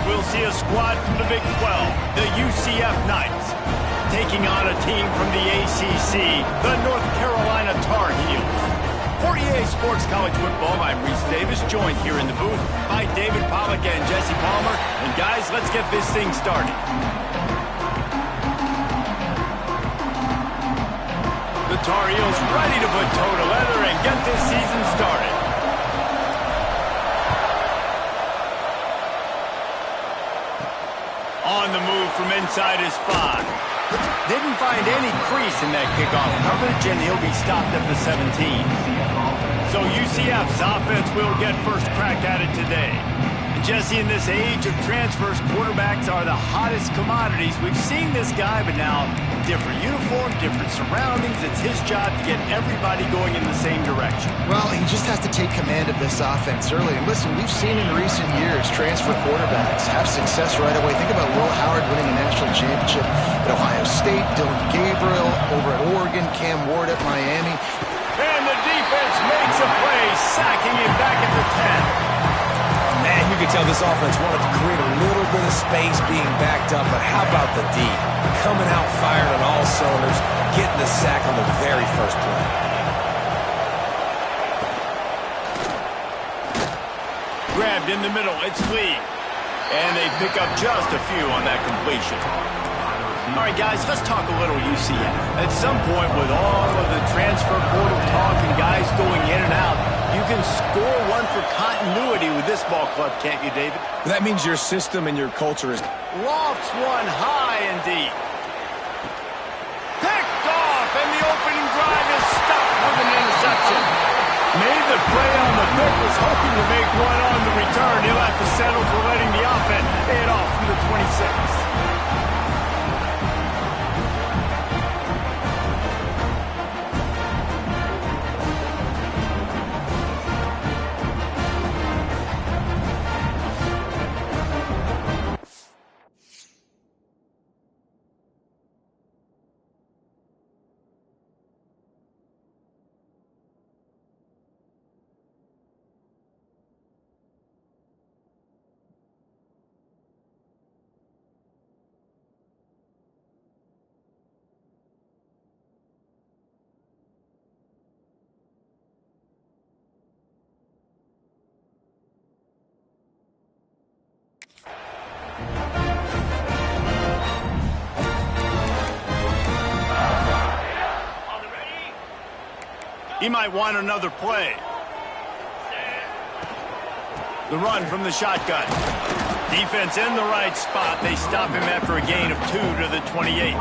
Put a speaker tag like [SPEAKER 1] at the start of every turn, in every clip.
[SPEAKER 1] we'll see a squad from the Big 12, the UCF Knights, taking on a team from the ACC, the North Carolina Tar Heels. For EA Sports College Football, I'm Reese Davis, joined here in the booth by David Pollack and Jesse Palmer. And guys, let's get this thing started. The Tar Heels ready to put toe to leather and get this season started. On the move from inside his 5. Didn't find any crease in that kickoff coverage, and he'll be stopped at the 17. So UCF's offense will get first crack at it today. And Jesse, in this age of transfers, quarterbacks are the hottest commodities. We've seen this guy, but now different uniform, different surroundings. It's his job to get everybody going in the same direction.
[SPEAKER 2] Well, he just has to take command of this offense early. And listen, we've seen in recent years transfer quarterbacks have success right away. Think about Will Howard winning a national championship at Ohio State, Dylan Gabriel over at Oregon, Cam Ward at Miami.
[SPEAKER 1] And the defense makes a play, sacking him back at the 10.
[SPEAKER 3] Man, you can tell this offense wanted to create a little bit of space being backed up, but how about the D? Coming out firing on all cylinders, getting the sack on the very first play.
[SPEAKER 1] Grabbed in the middle, it's Lee. And they pick up just a few on that completion. All right, guys, let's talk a little UCF. At some point, with all of the transfer portal talk and guys going in and out, you can score one for continuity with this ball club, can't you, David?
[SPEAKER 3] That means your system and your culture is...
[SPEAKER 1] Lofts one high and deep. Picked off, and the opening drive is stopped with an interception. Made the play on the pick, was hoping to make one on the return. He'll have to settle for letting the offense pay it off from the 26. He might want another play. The run from the shotgun. Defense in the right spot. They stop him after a gain of 2 to the 28.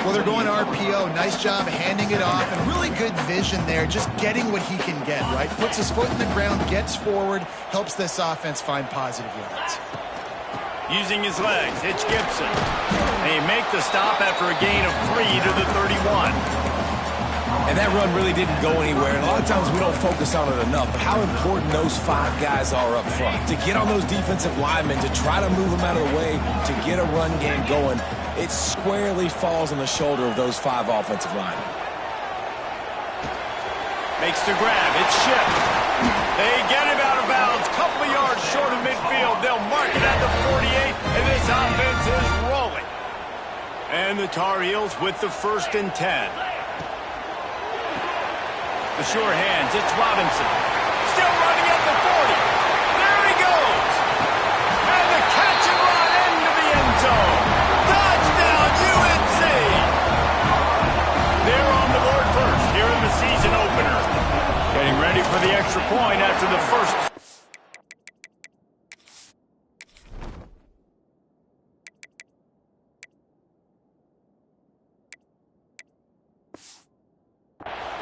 [SPEAKER 2] Well, they're going RPO. Nice job handing it off, and really good vision there, just getting what he can get, right? Puts his foot in the ground, gets forward, helps this offense find positive yards.
[SPEAKER 1] Using his legs, it's Gibson. They make the stop after a gain of 3 to the 31.
[SPEAKER 3] And that run really didn't go anywhere. And a lot of times we don't focus on it enough, but how important those 5 guys are up front. To get on those defensive linemen, to try to move them out of the way, to get a run game going, it squarely falls on the shoulder of those 5 offensive linemen.
[SPEAKER 1] Makes the grab. It's shipped. They get him out of bounds. Couple of yards short of midfield. They'll mark it at the 48, and this offense is rolling. And the Tar Heels with the 1st and 10. The sure hands, it's Robinson. Still running at the 40. There he goes. And the catch and run into the end zone. Touchdown, UNC. They're on the board first here in the season opener. Getting ready for the extra point after the first.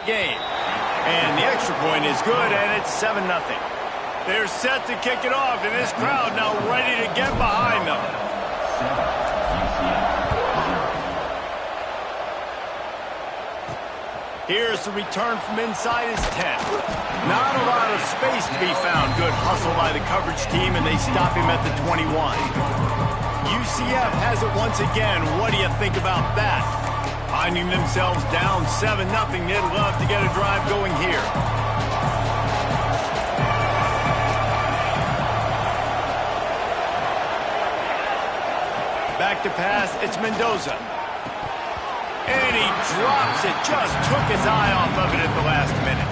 [SPEAKER 1] Game. And the extra point is good, and it's 7-0. They're set to kick it off, and this crowd now ready to get behind them. Here's the return from inside his 10. Not a lot of space to be found. Good hustle by the coverage team, and they stop him at the 21. UCF has it once again. What do you think about that? Finding themselves down 7-0, they'd love to get a drive going here. Back to pass, it's Mendoza. And he drops it, just took his eye off of it at the last minute.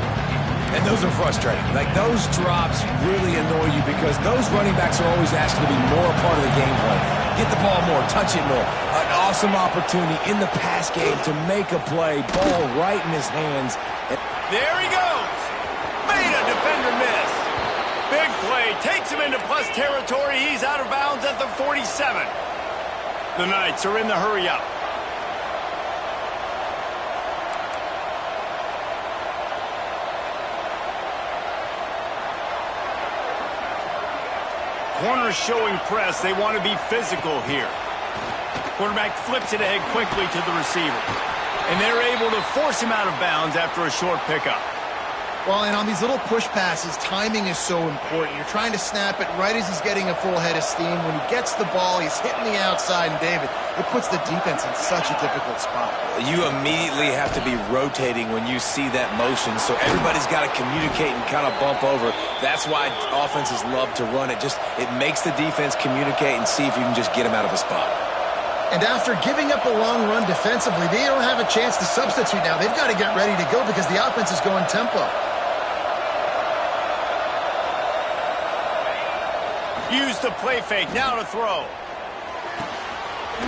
[SPEAKER 3] And those are frustrating. Like, those drops really annoy you because those running backs are always asked to be more a part of the game plan. Get the ball more, touch it more. An awesome opportunity in the pass game to make a play, ball right in his hands.
[SPEAKER 1] There he goes. Made a defender miss. Big play, takes him into plus territory. He's out of bounds at the 47. The Knights are in the hurry-up. Corners showing press. They want to be physical here. Quarterback flips it ahead quickly to the receiver. And they're able to force him out of bounds after a short pickup.
[SPEAKER 2] Well, and on these little push passes, timing is so important. You're trying to snap it right as he's getting a full head of steam. When he gets the ball, he's hitting the outside, and David, it puts the defense in such a difficult spot.
[SPEAKER 3] You immediately have to be rotating when you see that motion, so everybody's got to communicate and kind of bump over. That's why offenses love to run it. It makes the defense communicate and see if you can just get him out of a spot.
[SPEAKER 2] And after giving up a long run defensively, they don't have a chance to substitute now. They've got to get ready to go because the offense is going tempo.
[SPEAKER 1] Use the play fake, now to throw.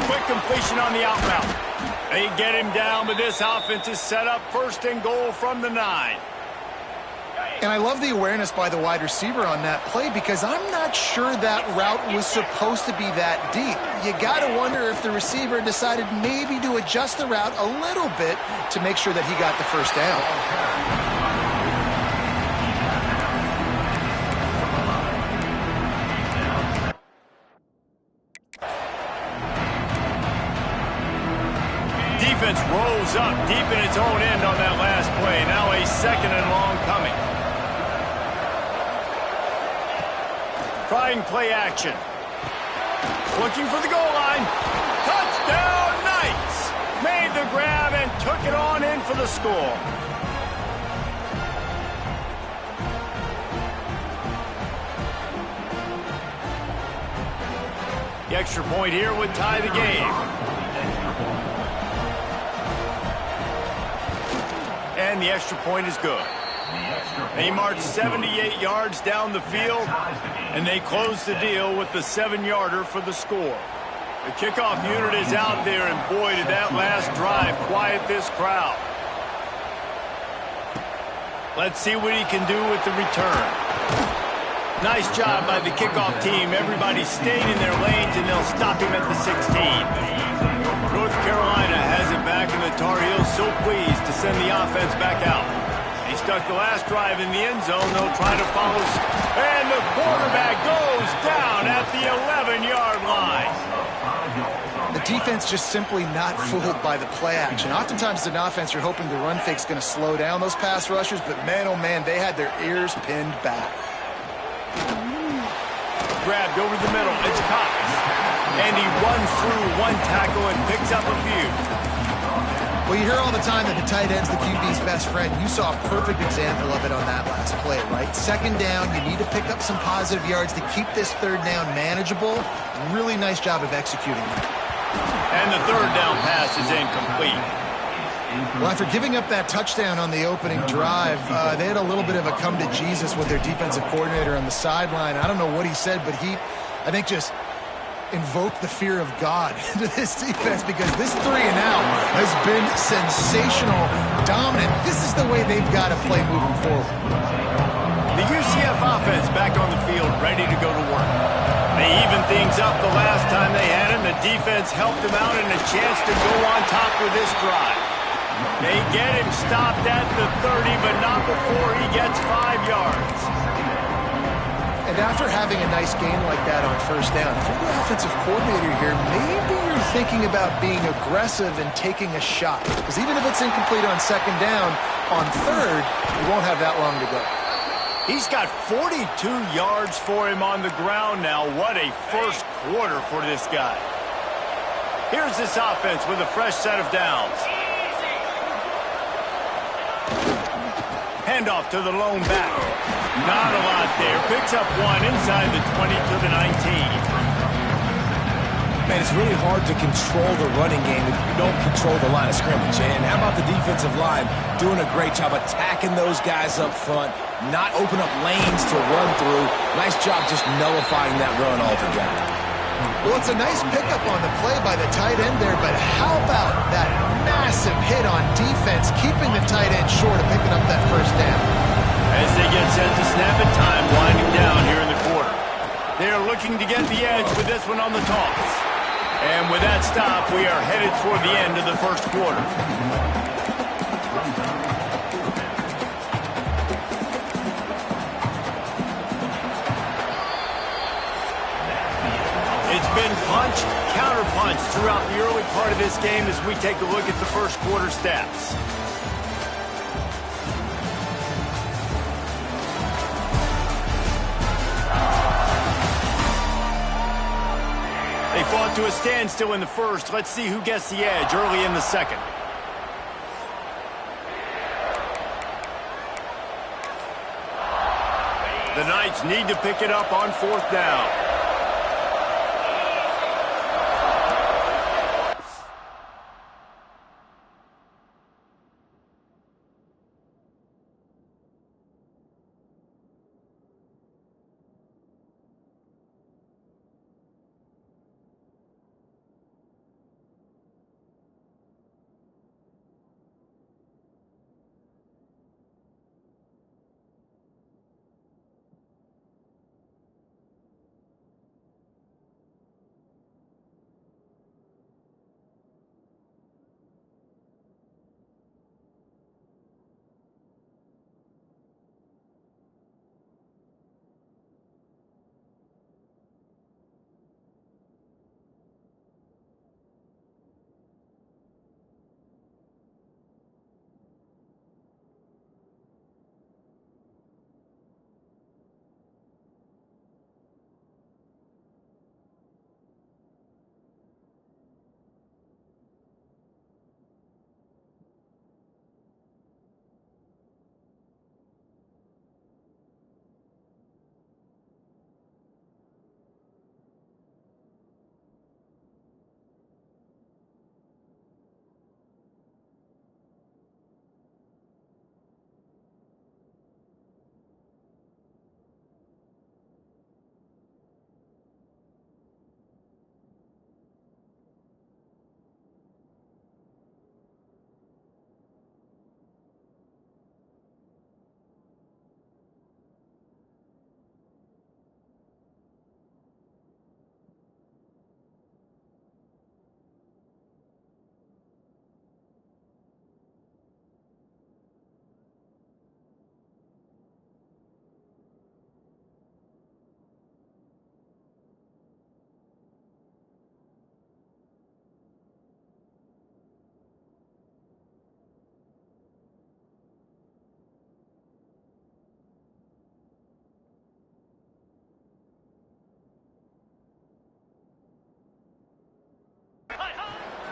[SPEAKER 1] Quick completion on the out route. They get him down, but this offense is set up first and goal from the 9.
[SPEAKER 2] And I love the awareness by the wide receiver on that play because I'm not sure that route was supposed to be that deep. You got to wonder if the receiver decided maybe to adjust the route a little bit to make sure that he got the first down.
[SPEAKER 1] Defense rolls up deep in its own end on that last play. Now a second and long coming. Trying play action. Looking for the goal line. Touchdown Knights! Made the grab and took it on in for the score. The extra point here would tie the game. And the extra point is good. They march 78 yards down the field, and they close the deal with the 7-yarder for the score. The kickoff unit is out there, and boy, did that last drive quiet this crowd. Let's see what he can do with the return. Nice job by the kickoff team. Everybody stayed in their lanes, and they'll stop him at the 16. North Carolina has it back, and the Tar Heels so pleased to send the offense back out. He stuck the last drive in the end zone. They'll try to follow. And the quarterback goes down at the 11-yard line.
[SPEAKER 2] The defense just simply not fooled by the play action. Oftentimes, as an offense, you're hoping the run fake's going to slow down those pass rushers, but man, oh man, they had their ears pinned back.
[SPEAKER 1] Grabbed over the middle. It's Cox. And he runs through one tackle and picks up a few.
[SPEAKER 2] Well, you hear all the time that the tight end's the QB's best friend. You saw a perfect example of it on that last play, right? Second down, you need to pick up some positive yards to keep this third down manageable. Really nice job of executing that.
[SPEAKER 1] And the third down pass is incomplete.
[SPEAKER 2] Well, after giving up that touchdown on the opening drive, they had a little bit of a come to Jesus with their defensive coordinator on the sideline. I don't know what he said, but he, I think, just invoke the fear of God into this defense because this 3 and out has been sensational, dominant. This is the way they've got to play moving forward.
[SPEAKER 1] The UCF offense back on the field, ready to go to work. They evened things up the last time they had him. The defense helped them out and a chance to go on top with this drive. They get him stopped at the 30, but not before he gets 5 yards.
[SPEAKER 2] And after having a nice game like that on first down, if you're the offensive coordinator here, maybe you're thinking about being aggressive and taking a shot. Because even if it's incomplete on second down, on third, you won't have that long to go.
[SPEAKER 1] He's got 42 yards for him on the ground now. What a first quarter for this guy. Here's this offense with a fresh set of downs. Handoff to the lone back. Not a lot there. Picks up one inside the 20 to the 19.
[SPEAKER 3] Man, it's really hard to control the running game if you don't control the line of scrimmage. And how about the defensive line doing a great job attacking those guys up front, not open up lanes to run through. Nice job just nullifying that run altogether.
[SPEAKER 2] Well, it's a nice pickup on the play by the tight end there, but how about that massive hit on defense, keeping the tight end short of picking up that first down?
[SPEAKER 1] As they get set to snap it, time winding down here in the quarter. They are looking to get the edge with this one on the toss. And with that stop, we are headed toward the end of the first quarter. It's been punch, counter-punch throughout the early part of this game as we take a look at the first quarter stats. They fought to a standstill in the first. Let's see who gets the edge early in the second. The Knights need to pick it up on fourth down.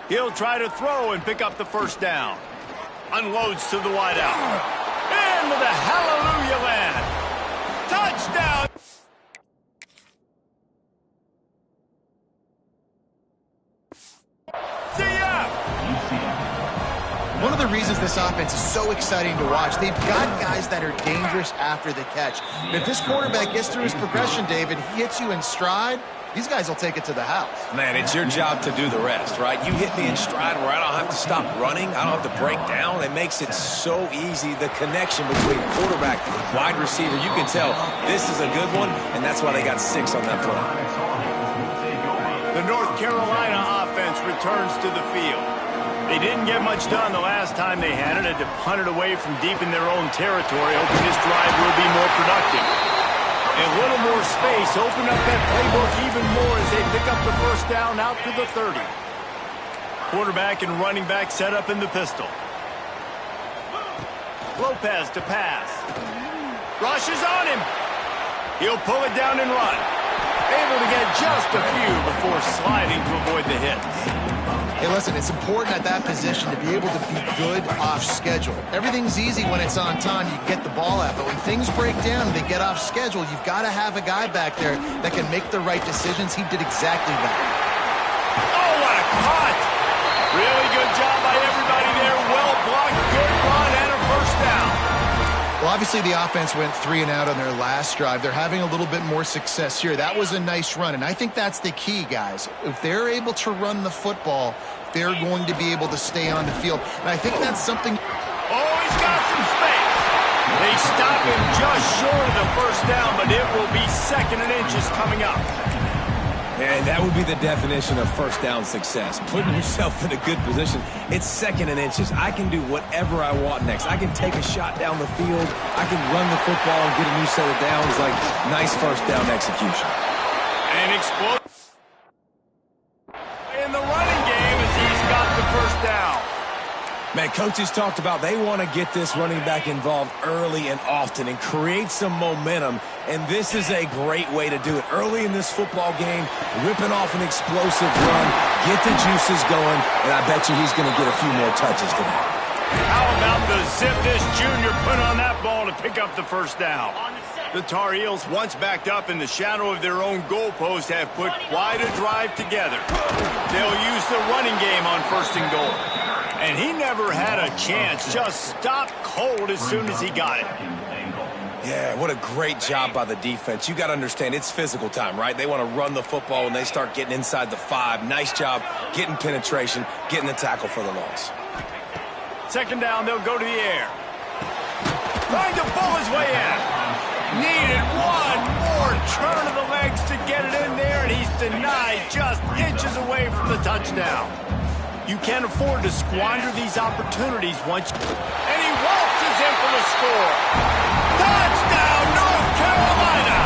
[SPEAKER 1] He'll try to throw and pick up the first down. Unloads to the wideout. Into the hallelujah land. Touchdown! CF!
[SPEAKER 2] One of the reasons this offense is so exciting to watch, they've got guys that are dangerous after the catch. And if this quarterback gets through his progression, David, he hits you in stride, these guys will take it to the house.
[SPEAKER 3] Man, it's your job to do the rest, right? You hit me in stride where I don't have to stop running. I don't have to break down. It makes it so easy. The connection between quarterback and wide receiver, you can tell this is a good one, and that's why they got 6 on that play.
[SPEAKER 1] The North Carolina offense returns to the field. They didn't get much done the last time they had it. Had to punt it away from deep in their own territory, hoping this drive will be more productive. A little more space, open up that playbook even more as they pick up the first down out to the 30. Quarterback and running back set up in the pistol. Lopez to pass. Rush is on him. He'll pull it down and run. Able to get just a few before sliding to avoid the hits.
[SPEAKER 2] Hey, listen, it's important at that position to be able to be good off schedule. Everything's easy when it's on time, you get the ball out. But when things break down and they get off schedule, you've got to have a guy back there that can make the right decisions. He did exactly that.
[SPEAKER 1] job by everybody there. Well blocked, good run, and a first down.
[SPEAKER 2] Well, obviously the offense went 3 and out on their last drive. They're having a little bit more success here. That was a nice run, and I think that's the key, guys. If they're able to run the football, they're going to be able to stay on the field. And I think that's something...
[SPEAKER 1] Oh, he's got some space. They stop him just short of the first down, but it will be 2nd and inches coming up.
[SPEAKER 3] And that would be the definition of first down success. Putting yourself in a good position. It's 2nd and inches. I can do whatever I want next. I can take a shot down the field. I can run the football and get a new set of downs. Like, nice first down execution.
[SPEAKER 1] And explode in the running game as he's got the first down.
[SPEAKER 3] Man, coaches talked about they want to get this running back involved early and often and create some momentum, and this is a great way to do it. Early in this football game, ripping off an explosive run, get the juices going, and I bet you he's going to get a few more touches today.
[SPEAKER 1] How about the zip this junior put on that ball to pick up the first down? The Tar Heels, once backed up in the shadow of their own goalpost, have put quite a drive together. They'll use the running game on 1st and goal. And he never had a chance, just stopped cold as soon as he got it.
[SPEAKER 3] Yeah, what a great job by the defense. You got to understand, it's physical time, right? They want to run the football when they start getting inside the 5. Nice job getting penetration, getting the tackle for the loss.
[SPEAKER 1] 2nd down, they'll go to the air. Trying to pull his way in. Needed one more turn of the legs to get it in there, and he's denied just inches away from the touchdown. You can't afford to squander these opportunities once. And he waltzes in for the score. Touchdown, North Carolina!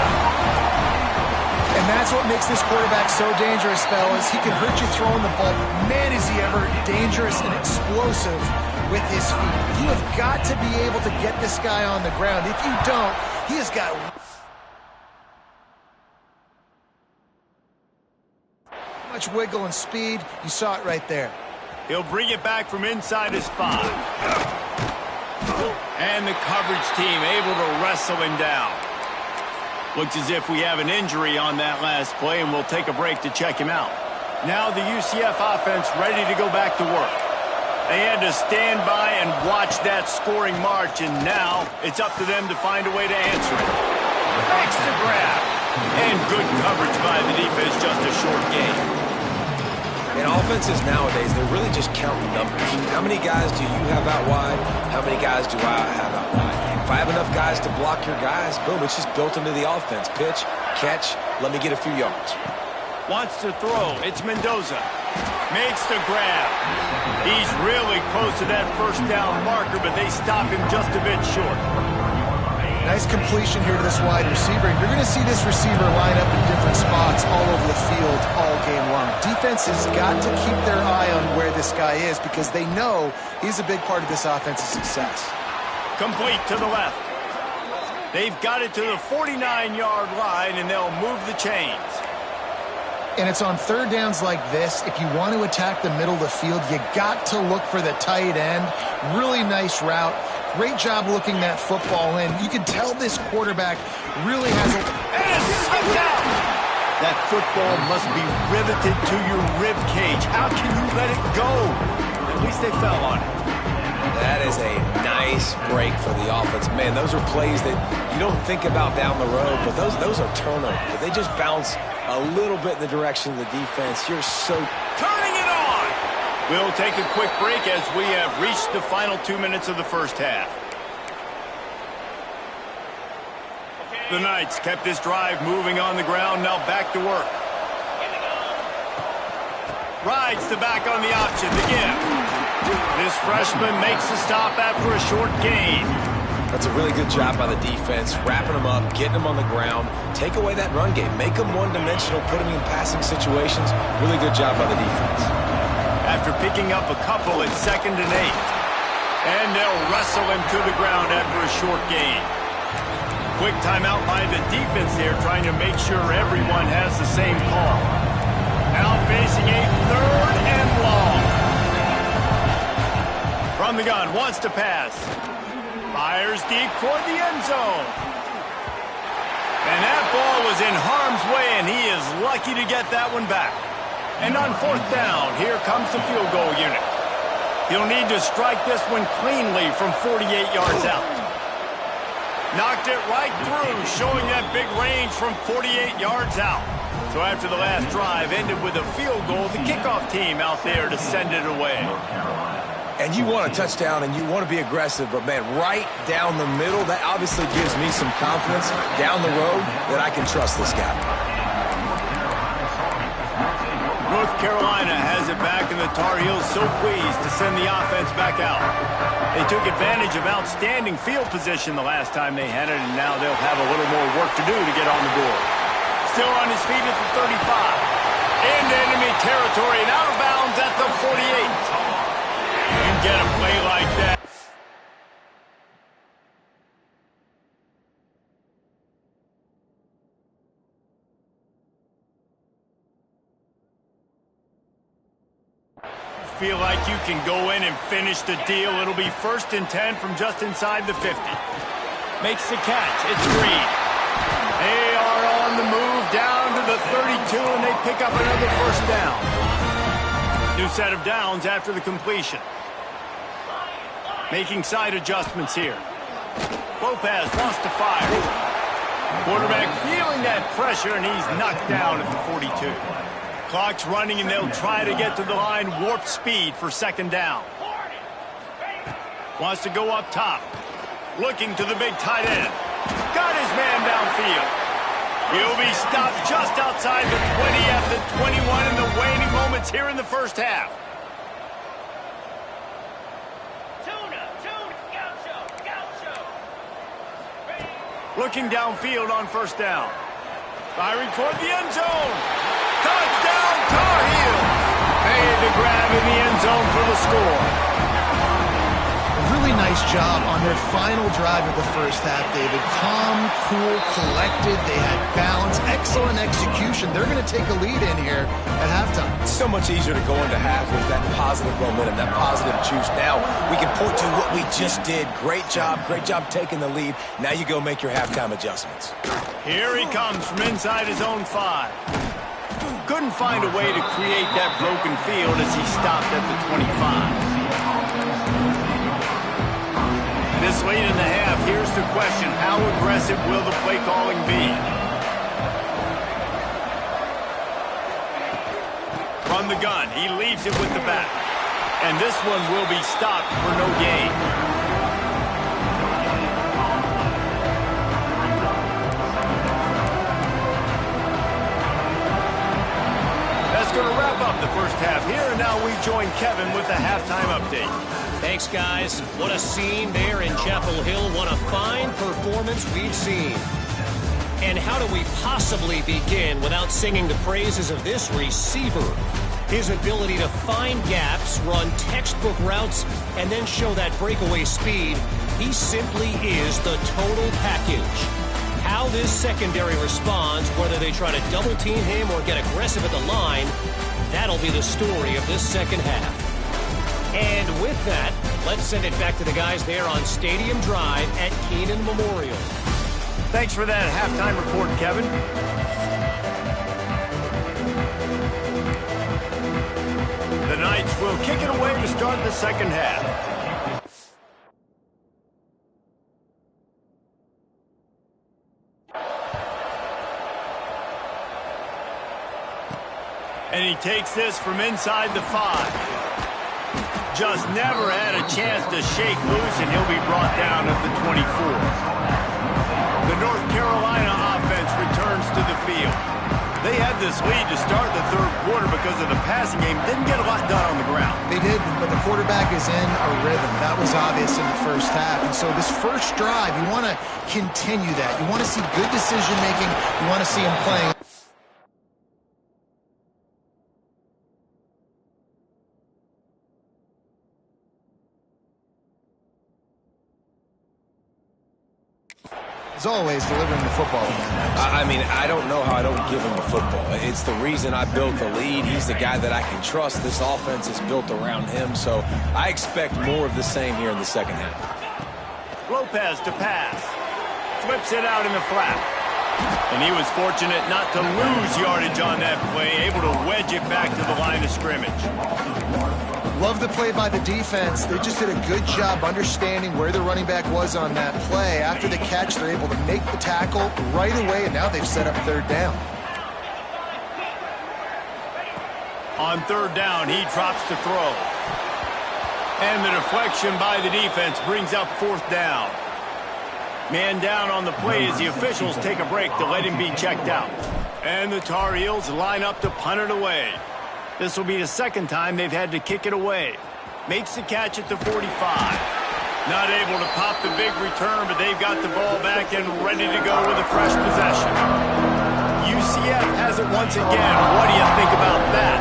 [SPEAKER 2] And that's what makes this quarterback so dangerous, fellas. He can hurt you throwing the ball. Man, is he ever dangerous and explosive with his feet. You have got to be able to get this guy on the ground. If you don't, he has got... much wiggle and speed. You saw it right there.
[SPEAKER 1] He'll bring it back from inside his 5. And the coverage team able to wrestle him down. Looks as if we have an injury on that last play, and we'll take a break to check him out. Now the UCF offense ready to go back to work. They had to stand by and watch that scoring march, and now it's up to them to find a way to answer it. Makes the grab. And good coverage by the defense, just a short game.
[SPEAKER 3] In offenses nowadays, they're really just counting numbers. How many guys do you have out wide? How many guys do I have out wide? If I have enough guys to block your guys, boom, it's just built into the offense. Pitch, catch, let me get a few yards.
[SPEAKER 1] Wants to throw. It's Mendoza. Makes the grab. He's really close to that first down marker, but they stop him just a bit short.
[SPEAKER 2] Nice completion here to this wide receiver. And you're going to see this receiver line up in different spots all over the field all game long. Defense has got to keep their eye on where this guy is because they know he's a big part of this offense's success.
[SPEAKER 1] Complete to the left. They've got it to the 49-yard line, and they'll move the chains.
[SPEAKER 2] And it's on 3rd downs like this. If you want to attack the middle of the field, you got to look for the tight end. Really nice route. Great job looking that football in. You can tell this quarterback really has a...
[SPEAKER 1] And it's slipped out! That football must be riveted to your rib cage. How can you let it go? At least they fell on it.
[SPEAKER 3] That is a nice break for the offense. Man, those are plays that you don't think about down the road, but those are turnovers. They just bounce a little bit in the direction of the defense. You're so...
[SPEAKER 1] Turning it on! We'll take a quick break as we have reached the final 2 minutes of the first half. The Knights kept this drive moving on the ground, now back to work. Rides the back on the option to give. This freshman makes the stop after a short gain.
[SPEAKER 3] That's a really good job by the defense, wrapping them up, getting them on the ground, take away that run game, make them one-dimensional, put them in passing situations. Really good job by the defense.
[SPEAKER 1] After picking up a couple at 2nd and 8. And they'll wrestle him to the ground after a short gain. Quick timeout by the defense there, trying to make sure everyone has the same call. Now facing a 3rd and long. From the gun, wants to pass. Fires deep toward the end zone. And that ball was in harm's way, and he is lucky to get that one back. And on 4th down, here comes the field goal unit. He'll need to strike this one cleanly from 48 yards out. Knocked it right through, showing that big range from 48 yards out. So after the last drive ended with a field goal, the kickoff team out there to send it away.
[SPEAKER 3] And you want a touchdown and you want to be aggressive, but man, right down the middle, that obviously gives me some confidence down the road that I can trust this guy.
[SPEAKER 1] North Carolina has it back, and the Tar Heels so pleased to send the offense back out. They took advantage of outstanding field position the last time they had it, and now they'll have a little more work to do to get on the board. Still on his feet at the 35. Into enemy territory and out of bounds at the 48. You get a play like that. Feel like you can go in and finish the deal. It'll be 1st and 10 from just inside the 50. Makes the catch. It's Green. They are on the move down to the 32, and they pick up another 1st down. New set of downs after the completion. Making side adjustments here. Lopez wants to fire. Quarterback feeling that pressure, and he's knocked down at the 42. Clock's running, and they'll try to get to the line warp speed for 2nd down. Wants to go up top. Looking to the big tight end. Got his man downfield. He'll be stopped just outside the 20 at the 21 in the waning moments here in the 1st half. Looking downfield on 1st down. Firing toward the end zone. Touchdown, Tar Heels. Made the grab in the end zone for the score.
[SPEAKER 2] Really nice job on their final drive of the 1st half, David. Calm, cool, collected. They had balance, excellent execution. They're going to take a lead in here at halftime.
[SPEAKER 3] It's so much easier to go into half with that positive momentum, that positive juice. Now we can point to what we just did. Great job taking the lead. Now you go make your halftime adjustments.
[SPEAKER 1] Here he comes from inside his own 5. Couldn't find a way to create that broken field as he stopped at the 25. This late in the half, here's the question: how aggressive will the play calling be? From the gun, he leaves it with the back. And this one will be stopped for no gain. That's going to wrap up the 1st half here, and now we join Kevin with the halftime update.
[SPEAKER 4] Thanks, guys. What a scene there in Chapel Hill. What a fine performance we've seen. And how do we possibly begin without singing the praises of this receiver? His ability to find gaps, run textbook routes, and then show that breakaway speed. He simply is the total package. How this secondary responds, whether they try to double team him or get aggressive at the line, that'll be the story of this 2nd half. And with that, let's send it back to the guys there on Stadium Drive at Keenan Memorial.
[SPEAKER 1] Thanks for that halftime report, Kevin. The Knights will kick it away to start the 2nd half. And he takes this from inside the 5. Just never had a chance to shake loose, and he'll be brought down at the 24. The North Carolina offense returns to the field. They had this lead to start the 3rd quarter because of the passing game. Didn't get a lot done on the ground.
[SPEAKER 2] They did, but the quarterback is in a rhythm. That was obvious in the 1st half. And so this 1st drive, you want to continue that. You want to see good decision-making. You want to see him playing. As always, delivering the football.
[SPEAKER 3] I mean, I don't know how I don't give him the football. It's the reason I built the lead. He's the guy that I can trust. This offense is built around him, so I expect more of the same here in the 2nd half.
[SPEAKER 1] Lopez to pass. Flips it out in the flat. And he was fortunate not to lose yardage on that play, able to wedge it back to the line of scrimmage.
[SPEAKER 2] Love the play by the defense. They just did a good job understanding where the running back was on that play. After the catch, they're able to make the tackle right away, and now they've set up third down.
[SPEAKER 1] On third down, he drops to throw. And the deflection by the defense brings up fourth down. Man down on the play as the officials take a break to let him be checked out. And the Tar Heels line up to punt it away. This will be the second time they've had to kick it away. Makes the catch at the 45. Not able to pop the big return, but they've got the ball back and ready to go with a fresh possession. UCF has it once again. What do you think about that?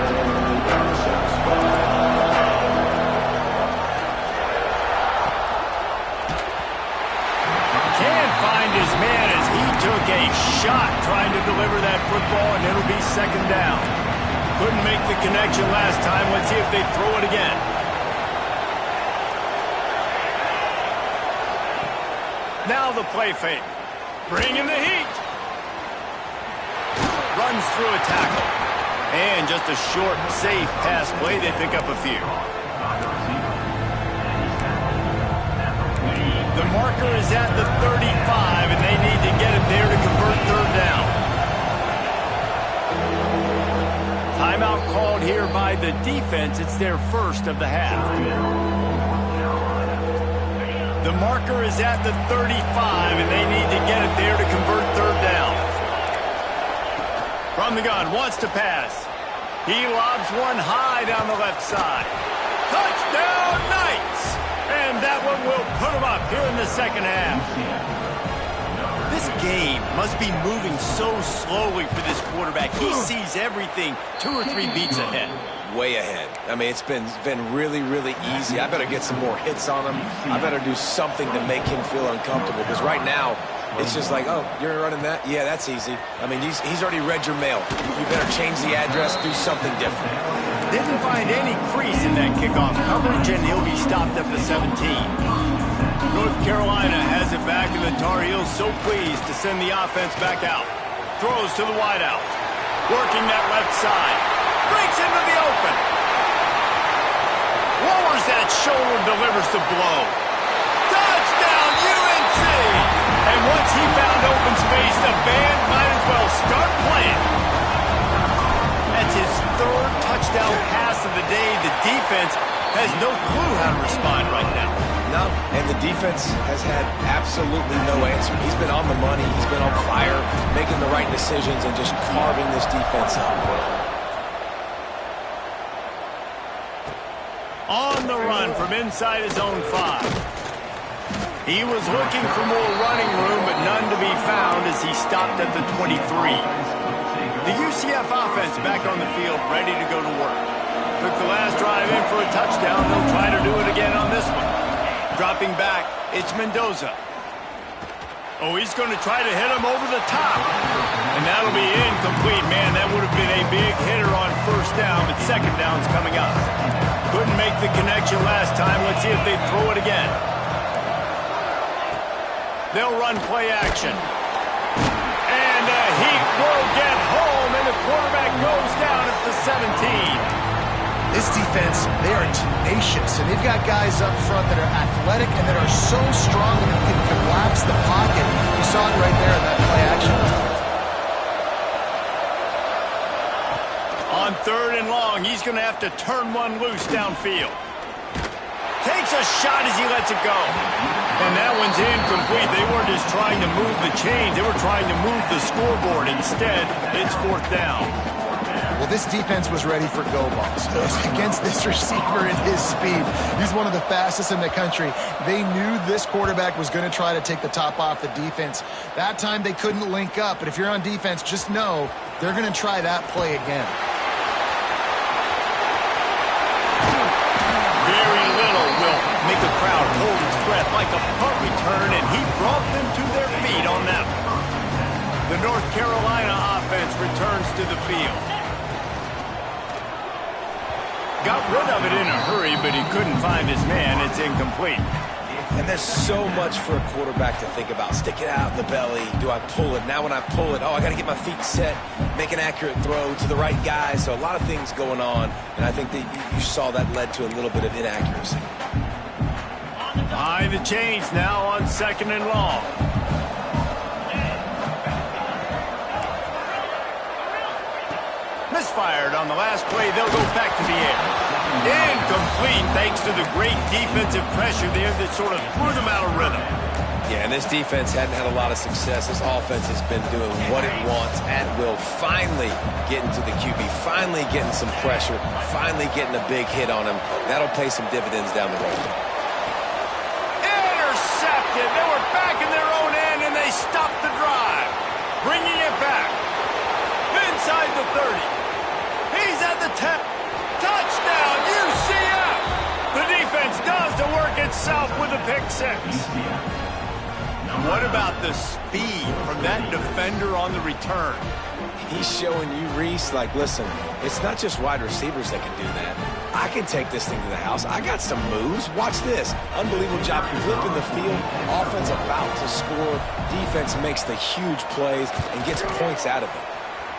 [SPEAKER 1] Can't find his man as he took a shot trying to deliver that football, and it'll be second down. Couldn't make the connection last time. Let's see if they throw it again. Now the play fake. Bringing the heat. Runs through a tackle. And just a short, safe pass play. They pick up a few. The marker is at the 35, and they need to get it there to convert third down. Timeout called here by the defense. It's their first of the half. The marker is at the 35, and they need to get it there to convert third down. From the gun, wants to pass. He lobs one high down the left side. Touchdown, Knights! And that one will put them up here in the second half. This game must be moving so slowly for this quarterback. He sees everything 2 or 3 beats ahead.
[SPEAKER 3] Way ahead. I mean, it's been really, really easy. I better get some more hits on him. I better do something to make him feel uncomfortable, because right now, it's just like, oh, you're running that? Yeah, that's easy. I mean, he's already read your mail. You better change the address, do something different.
[SPEAKER 1] Didn't find any crease in that kickoff coverage, and he'll be stopped at the 17. North Carolina has it back, and the Tar Heels so pleased to send the offense back out. Throws to the wideout. Working that left side. Breaks into the open. Lowers that shoulder, delivers the blow. Touchdown, UNC! And once he found open space, the band might as well start playing. That's his third touchdown pass of the day. The defense has no clue how to respond right now.
[SPEAKER 3] No, and the defense has had absolutely no answer. He's been on the money. He's been on fire, making the right decisions, and just carving this defense up.
[SPEAKER 1] On the run from inside his own 5. He was looking for more running room, but none to be found as he stopped at the 23. The UCF offense back on the field, ready to go to work. Took the last drive in for a touchdown. They'll try to do it again on this one. Dropping back, it's Mendoza. Oh, he's going to try to hit him over the top. And that'll be incomplete. Man, that would have been a big hitter on first down, but second down's coming up. Couldn't make the connection last time. Let's see if they throw it again. They'll run play action. And the Heat will get home, and the quarterback goes down at the 17.
[SPEAKER 2] This defense, they are tenacious, and they've got guys up front that are athletic and that are so strong that they can collapse the pocket. You saw it right there in that play action.
[SPEAKER 1] On third and long, he's going to have to turn one loose downfield. Takes a shot as he lets it go. And that one's incomplete. They weren't just trying to move the chains. They were trying to move the scoreboard. Instead, it's fourth down.
[SPEAKER 2] Well, this defense was ready for go balls. Against this receiver and his speed, he's one of the fastest in the country. They knew this quarterback was going to try to take the top off the defense. That time they couldn't link up, but if you're on defense, just know they're going to try that play again.
[SPEAKER 1] Very little will make a crowd hold its breath like a punt return, and he brought them to their feet on that one. The North Carolina offense returns to the field. Got rid of it in a hurry, but he couldn't find his man. It's incomplete.
[SPEAKER 3] And there's so much for a quarterback to think about. Stick it out in the belly. Do I pull it? Now when I pull it, I got to get my feet set, make an accurate throw to the right guy. So a lot of things going on, and I think that you saw that led to a little bit of inaccuracy.
[SPEAKER 1] Behind the chains now on 2nd and long. Misfired on the last play. They'll go back to the air. Incomplete thanks to the great defensive pressure there that sort of threw them out of rhythm.
[SPEAKER 3] Yeah, and this defense hadn't had a lot of success. This offense has been doing what it wants at will. Finally getting to the QB. Finally getting some pressure. Finally getting a big hit on him. That'll pay some dividends down the road.
[SPEAKER 1] Intercepted. They were back in their own end, and they stopped the drive. Bringing it back. Inside the 30. He's at the 10. Touchdown, UCF! The defense does the work itself with a pick six. What about the speed from that defender on the return?
[SPEAKER 3] He's showing you, Reese, like, listen, it's not just wide receivers that can do that. I can take this thing to the house. I got some moves. Watch this. Unbelievable job flipping the field. Offense about to score. Defense makes the huge plays and gets points out of it.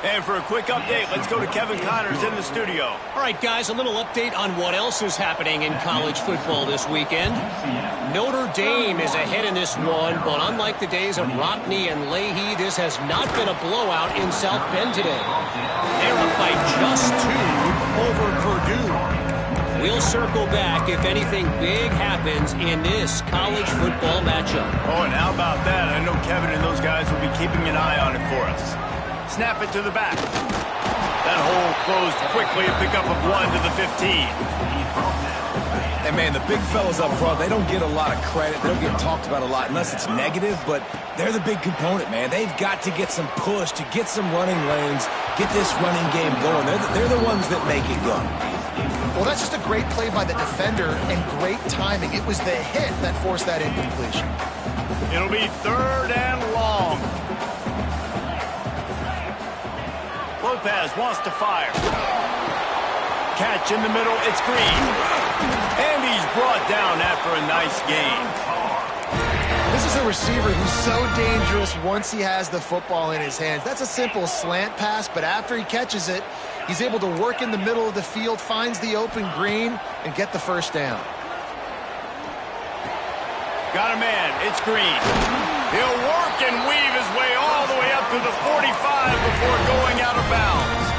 [SPEAKER 1] And for a quick update, let's go to Kevin Connors in the studio.
[SPEAKER 4] All right, guys, a little update on what else is happening in college football this weekend. Notre Dame is ahead in this one, but unlike the days of Rockney and Leahy, this has not been a blowout in South Bend today. They're up by just 2 over Purdue. We'll circle back if anything big happens in this college football matchup.
[SPEAKER 1] Oh, and how about that? I know Kevin and those guys will be keeping an eye on it for us. Snap it to the back. That hole closed quickly, a pickup of 1 to the 15.
[SPEAKER 3] And, man, the big fellas up front, they don't get a lot of credit. They don't get talked about a lot unless it's negative, but they're the big component, man. They've got to get some push, to get some running lanes, get this running game going. They're the ones that make it go.
[SPEAKER 2] Well, that's just a great play by the defender and great timing. It was the hit that forced that incompletion.
[SPEAKER 1] It'll be 3rd and long. Lopez wants to fire. Catch in the middle, it's Green. And he's brought down after a nice gain.
[SPEAKER 2] This is a receiver who's so dangerous once he has the football in his hands. That's a simple slant pass, but after he catches it, he's able to work in the middle of the field, finds the open Green, and get the first down.
[SPEAKER 1] Got a man, it's Green. He'll work and weave his way all the way up to the 45 before going out of bounds.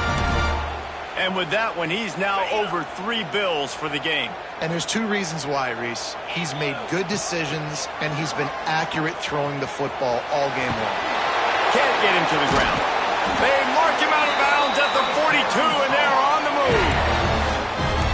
[SPEAKER 1] And with that one, he's now over 3 bills for the game.
[SPEAKER 2] And there's 2 reasons why, Reese. He's made good decisions, and he's been accurate throwing the football all game long.
[SPEAKER 1] Can't get him to the ground. They mark him out of bounds at the 42, and they're on the move.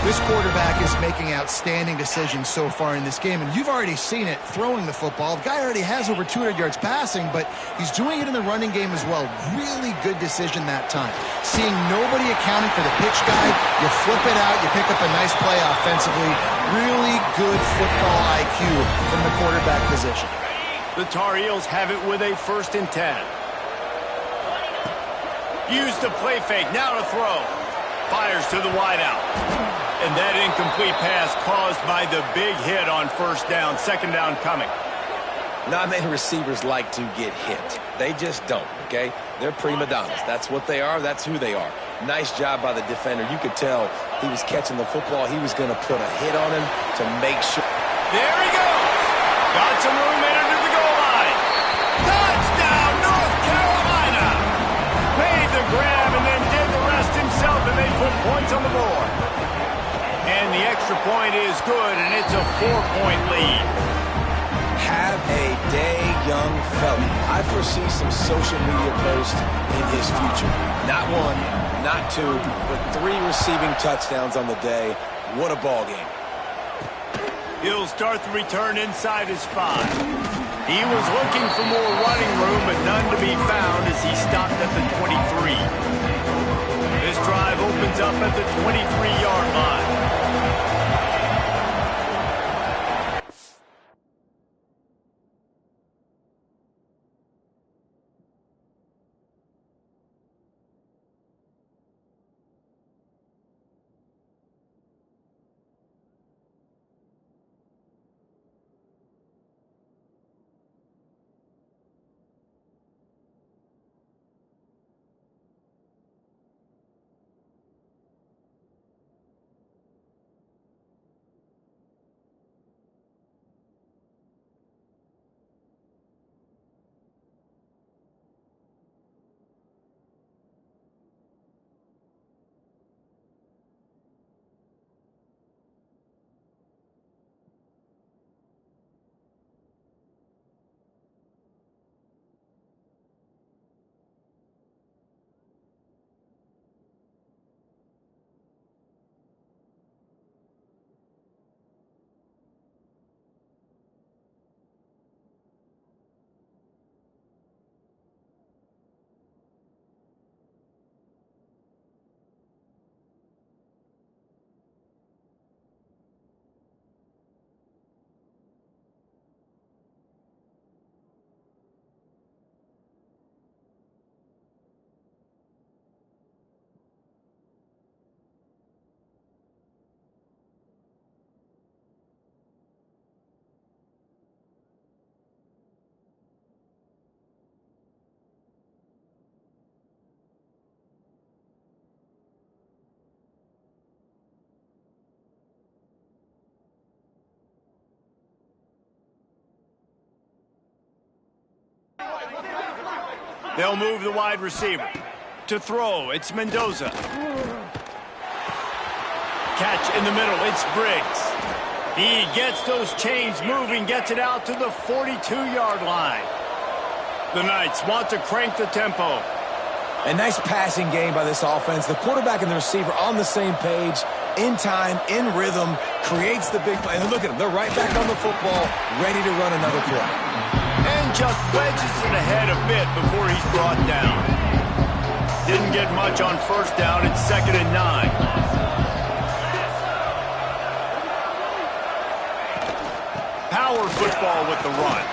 [SPEAKER 2] This quarterback is making outstanding decisions so far in this game, and you've already seen it throwing the football. The guy already has over 200 yards passing, but he's doing it in the running game as well. Really good decision that time. Seeing nobody accounting for the pitch guy, you flip it out, you pick up a nice play offensively. Really good football IQ from the quarterback position.
[SPEAKER 1] The Tar Heels have it with a 1st and 10. Use the play fake, now to throw. Fires to the wideout. And that incomplete pass caused by the big hit on 1st down. 2nd down coming.
[SPEAKER 3] Not many receivers like to get hit. They just don't, okay? They're prima donnas. That's what they are. That's who they are. Nice job by the defender. You could tell he was catching the football. He was going to put a hit on him to make sure.
[SPEAKER 1] There he goes. Got some room in under the goal line. Touchdown, North Carolina. Made the grab and then did the rest himself, and they put points on the board. And the extra point is good, and it's a 4-point lead.
[SPEAKER 3] Have a day, young fella. I foresee some social media posts in his future. Not 1, not 2, but 3 receiving touchdowns on the day. What a ball game.
[SPEAKER 1] He'll start the return inside his 5. He was looking for more running room, but none to be found as he stopped at the 23. This drive opens up at the 23-yard line. They'll move the wide receiver. To throw, it's Mendoza. Catch in the middle, it's Briggs. He gets those chains moving, gets it out to the 42-yard line. The Knights want to crank the tempo.
[SPEAKER 3] A nice passing game by this offense. The quarterback and the receiver on the same page, in time, in rhythm, creates the big play. And look at them. They're right back on the football, ready to run another play.
[SPEAKER 1] And just wedges it ahead a bit before he's brought down. Didn't get much on first down. It's 2nd and 9. Power football with the run.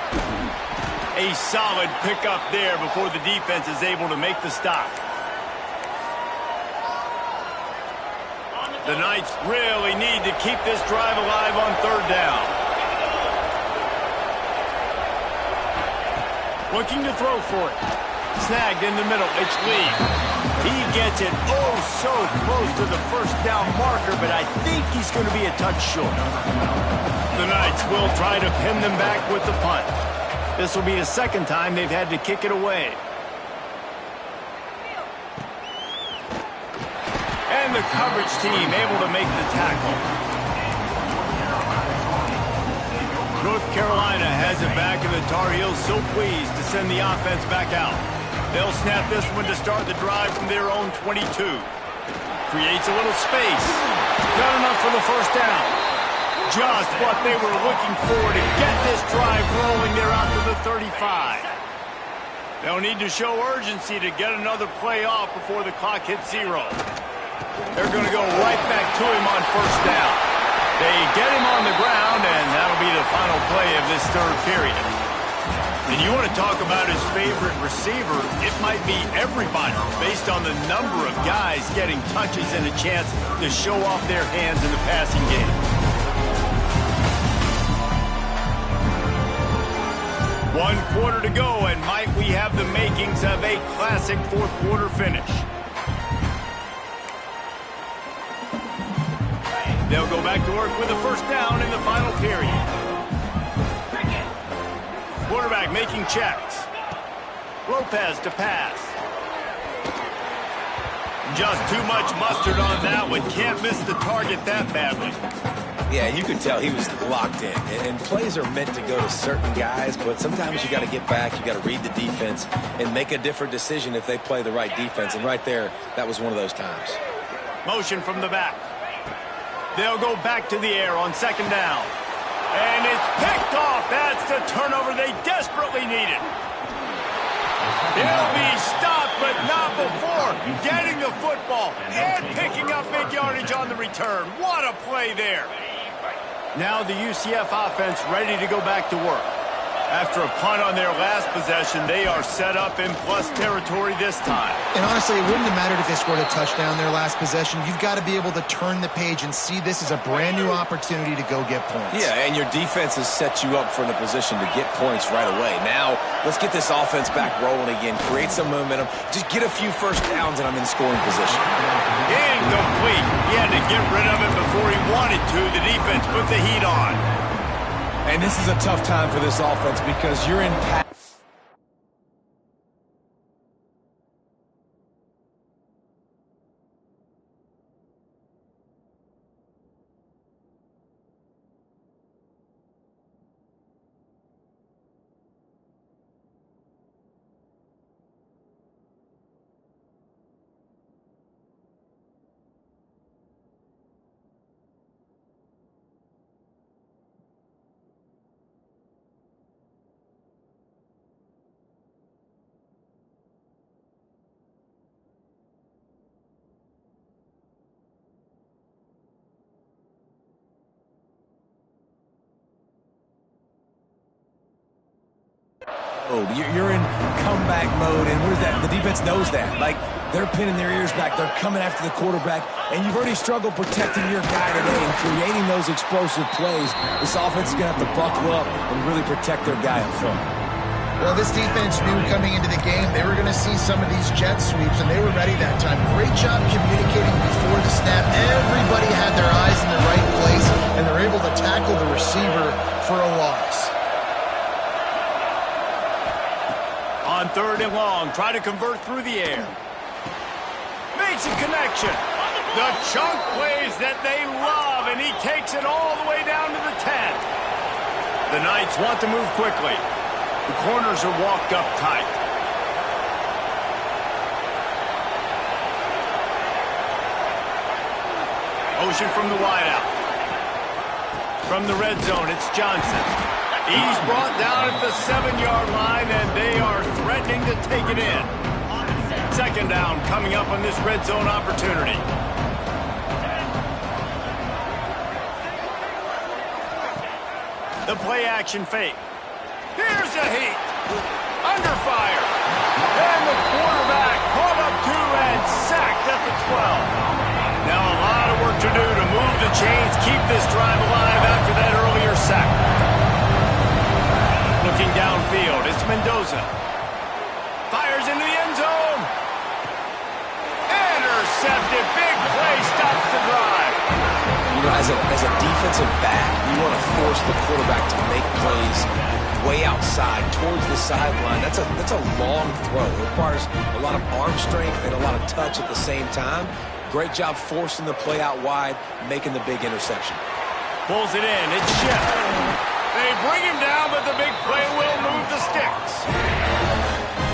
[SPEAKER 1] A solid pickup there before the defense is able to make the stop. The Knights really need to keep this drive alive on 3rd down. Looking to throw for it. Snagged in the middle. It's Lee. He gets it oh so close to the first down marker, but I think he's going to be a touch short. The Knights will try to pin them back with the punt. This will be the 2nd time they've had to kick it away. And the coverage team able to make the tackle. North Carolina has it back, and the Tar Heels so pleased to send the offense back out. They'll snap this one to start the drive from their own 22. Creates a little space. Got enough for the first down. Just what they were looking for to get this drive rolling. They're out to the 35. They'll need to show urgency to get another play off before the clock hits 0. They're going to go right back to him on first down. They get him on the ground, and that'll be the final play of this 3rd period. And you want to talk about his favorite receiver, it might be everybody based on the number of guys getting touches and a chance to show off their hands in the passing game. 1 quarter to go, and might we have the makings of a classic 4th quarter finish. They'll go back to work with a first down in the final period. Quarterback making checks. Lopez to pass. Just too much mustard on that one. Can't miss the target that badly.
[SPEAKER 3] Yeah, you could tell he was locked in. And plays are meant to go to certain guys, but sometimes you got to get back, you got to read the defense, and make a different decision if they play the right defense. And right there, that was one of those times.
[SPEAKER 1] Motion from the back. They'll go back to the air on 2nd down. And it's picked off. That's the turnover they desperately needed. He'll be stopped, but not before getting the football and picking up big yardage on the return. What a play there. Now the UCF offense ready to go back to work. After a punt on their last possession, they are set up in plus territory this time.
[SPEAKER 2] And honestly, it wouldn't have mattered if they scored a touchdown their last possession. You've got to be able to turn the page and see this as a brand new opportunity to go get points.
[SPEAKER 3] Yeah, and your defense has set you up for the position to get points right away. Now, let's get this offense back rolling again, create some momentum, just get a few first downs, and I'm in scoring position.
[SPEAKER 1] Incomplete. He had to get rid of it before he wanted to. The defense put the heat on.
[SPEAKER 3] And this is a tough time for this offense because you're in pass. You're in comeback mode, and what is that? The defense knows that. Like, they're pinning their ears back. They're coming after the quarterback, and you've already struggled protecting your guy today and creating those explosive plays. This offense is going to have to buckle up and really protect their guy up front.
[SPEAKER 2] Well, this defense knew coming into the game they were going to see some of these jet sweeps, and they were ready that time. Great job communicating before the snap. Everybody had their eyes in the right place, and they're able to tackle the receiver for a loss.
[SPEAKER 1] On 3rd and long. Try to convert through the air. Makes a connection. The chunk plays that they love, and he takes it all the way down to the 10. The Knights want to move quickly. The corners are walked up tight. Motion from the wideout. From the red zone, it's Johnson. He's brought down at the 7-yard line, and they are threatening to take it in. 2nd down coming up on this red zone opportunity. The play action fake. Here's a heat. Under fire. And the quarterback caught up to and sacked at the 12. Now a lot of work to do to move the chains, keep this drive alive after that earlier sack. Looking downfield, it's Mendoza. Fires into the end zone. Intercepted. Big play stops the drive.
[SPEAKER 3] You know, as a defensive back, you want to force the quarterback to make plays way outside towards the sideline. That's a long throw. It requires a lot of arm strength and a lot of touch at the same time. Great job forcing the play out wide, making the big interception.
[SPEAKER 1] Pulls it in. It's Schiff. They bring him down, but the big play will move the sticks.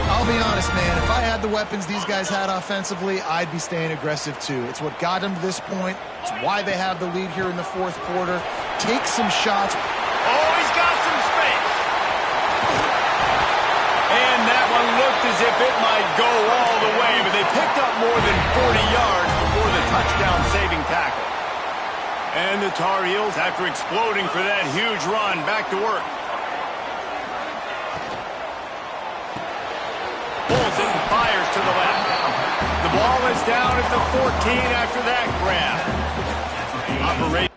[SPEAKER 2] I'll be honest, man. If I had the weapons these guys had offensively, I'd be staying aggressive too. It's what got them to this point. It's why they have the lead here in the 4th quarter. Take some shots.
[SPEAKER 1] Oh, he's got some space. And that one looked as if it might go all the way, but they picked up more than 40 yards before the touchdown-saving tackle. And the Tar Heels, after exploding for that huge run, back to work. Pulls it and fires to the left. The ball is down at the 14 after that grab. Operation.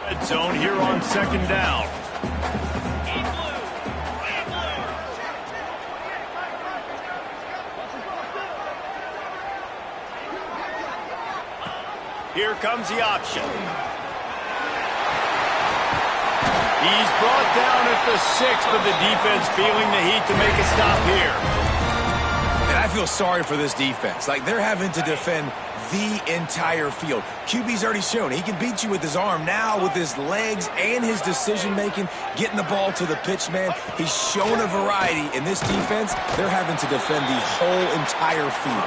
[SPEAKER 1] Red zone here on 2nd down. Here comes the option. He's brought down at the 6, but the defense feeling the heat to make a stop here.
[SPEAKER 3] And I feel sorry for this defense. Like, they're having to defend the entire field. QB's already shown he can beat you with his arm. Now with his legs and his decision-making, getting the ball to the pitch man, he's shown a variety. In this defense, they're having to defend the whole entire field.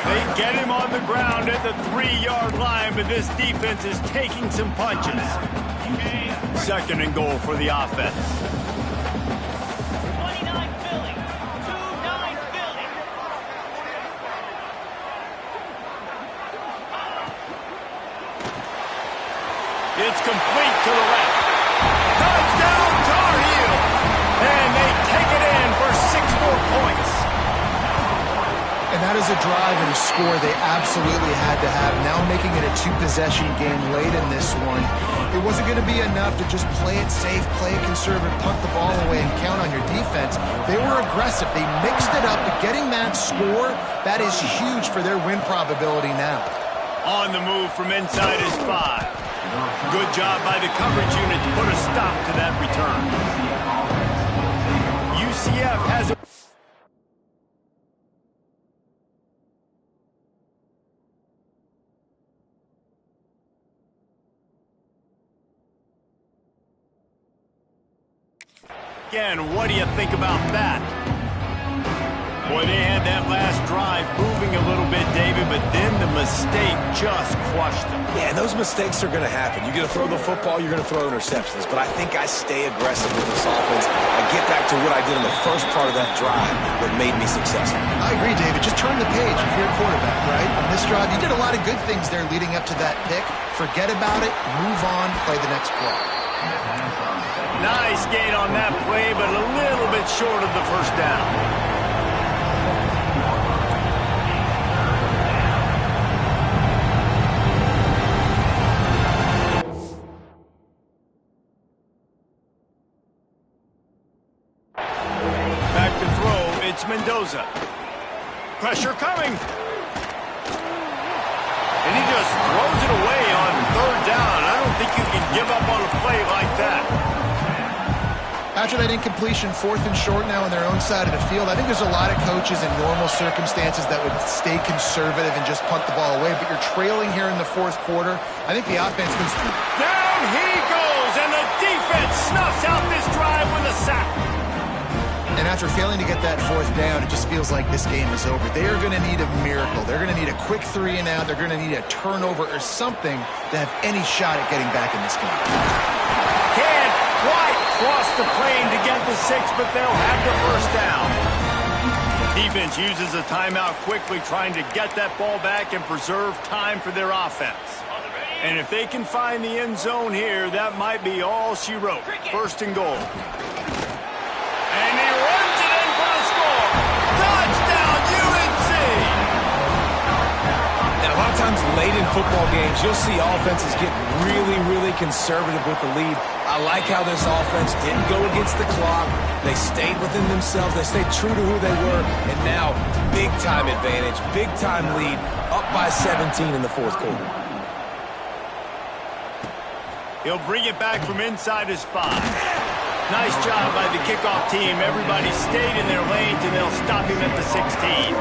[SPEAKER 1] They get him on the ground at the 3-yard line, but this defense is taking some punches. 2nd and goal for the offense.
[SPEAKER 5] 29 Philly. 2-9 Philly.
[SPEAKER 1] It's complete to the left. Touchdown, Tar Heel! And they take it in for 6 more points.
[SPEAKER 2] And that is a drive and a score they absolutely had to have. Now making it a 2-possession game late in this one. It wasn't going to be enough to just play it safe, play it conservative, punt the ball away, and count on your defense. They were aggressive. They mixed it up, but getting that score, that is huge for their win probability now.
[SPEAKER 1] On the move from inside his 5. Good job by the coverage unit to put a stop to that return. UCF has a... Again, what do you think about that? Boy, they had that last drive moving a little bit, David, but then the mistake just crushed them.
[SPEAKER 3] Yeah, and those mistakes are going to happen. You're going to throw the football, you're going to throw interceptions. But I think I stay aggressive with this offense. I get back to what I did in the first part of that drive that made me successful.
[SPEAKER 2] I agree, David. Just turn the page if you're a quarterback, right? On this drive, you did a lot of good things there leading up to that pick. Forget about it, move on, play the next play.
[SPEAKER 1] Nice gain on that play, but a little bit short of the first down. Back to throw, it's Mendoza. Pressure coming. And he just throws it away on third down. I don't think you can give up on a play like that.
[SPEAKER 2] After that incompletion, 4th and short now on their own side of the field, I think there's a lot of coaches in normal circumstances that would stay conservative and just punt the ball away. But you're trailing here in the 4th quarter. I think the offense can...
[SPEAKER 1] Down he goes, and the defense snuffs out this drive with a sack.
[SPEAKER 2] And after failing to get that 4th down, it just feels like this game is over. They are going to need a miracle. They're going to need a quick 3 and out. They're going to need a turnover or something to have any shot at getting back in this game.
[SPEAKER 1] Can't quite cross the plane to get the 6, but they'll have the first down. Defense uses a timeout quickly, trying to get that ball back and preserve time for their offense. And if they can find the end zone here, that might be all she wrote. 1st and goal. And he runs it in for the score. Touchdown, UNC!
[SPEAKER 3] Now, a lot of times late in football games, you'll see offenses get really, really conservative with the lead. I like how this offense didn't go against the clock. They stayed within themselves. They stayed true to who they were. And now, big-time advantage, big-time lead, up by 17 in the 4th quarter.
[SPEAKER 1] He'll bring it back from inside his 5. Nice job by the kickoff team. Everybody stayed in their lanes, and they'll stop him at the 16.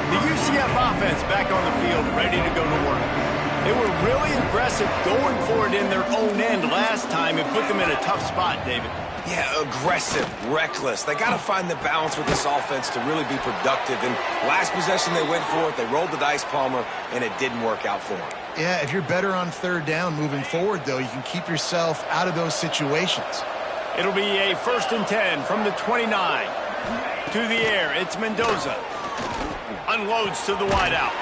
[SPEAKER 1] The UCF offense back on the field, ready to go to work. They were really aggressive going for it in their own end last time and put them in a tough spot, David.
[SPEAKER 3] Yeah, aggressive, reckless. They got to find the balance with this offense to really be productive. And last possession, they went for it. They rolled the dice, Palmer, and it didn't work out for them.
[SPEAKER 2] Yeah, if you're better on 3rd down moving forward, though, you can keep yourself out of those situations.
[SPEAKER 1] It'll be a 1st and 10 from the 29. To the air, it's Mendoza. Unloads to the wideout.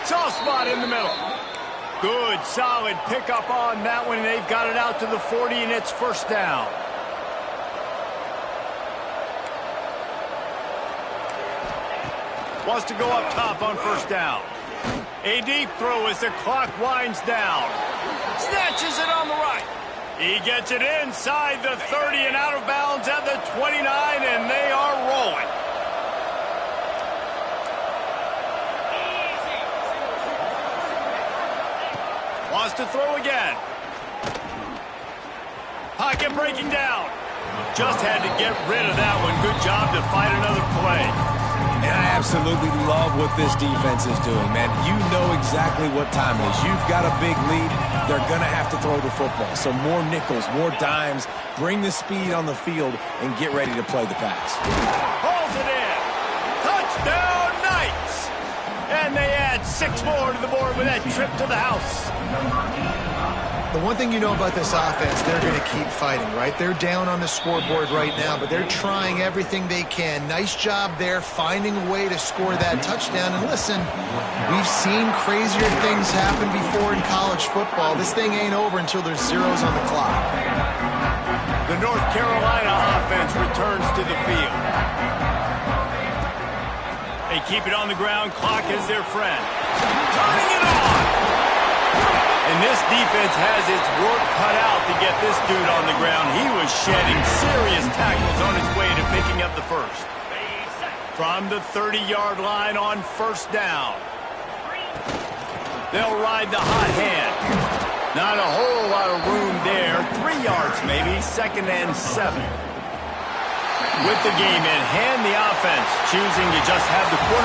[SPEAKER 1] Soft spot in the middle. Good, solid pickup on that one. They've got it out to the 40, and it's 1st down. Wants to go up top on 1st down. A deep throw as the clock winds down. Snatches it on the right. He gets it inside the 30 and out of bounds at the 29, and they are rolling. Wants to throw again. Pocket breaking down. Just had to get rid of that one. Good job to fight another play.
[SPEAKER 3] And I absolutely love what this defense is doing, man. You know exactly what time it is. You've got a big lead. They're going to have to throw the football. So more nickels, more dimes. Bring the speed on the field and get ready to play the pass.
[SPEAKER 1] Pulls it in. Touchdown, Knights. And they add 6 more to the board with that trip to the house.
[SPEAKER 2] The one thing you know about this offense, they're going to keep fighting, right? They're down on the scoreboard right now, but they're trying everything they can. Nice job there, finding a way to score that touchdown. And listen, we've seen crazier things happen before in college football. This thing ain't over until there's zeros on the clock.
[SPEAKER 1] The North Carolina offense returns to the field. They keep it on the ground. Clock is their friend. Turning it on. And this defense has its work cut out to get this dude on the ground. He was shedding serious tackles on his way to picking up the first. From the 30-yard line on 1st down. They'll ride the hot hand. Not a whole lot of room there. 3 yards maybe. 2nd and 7. With the game in hand, the offense choosing to just have the quarterback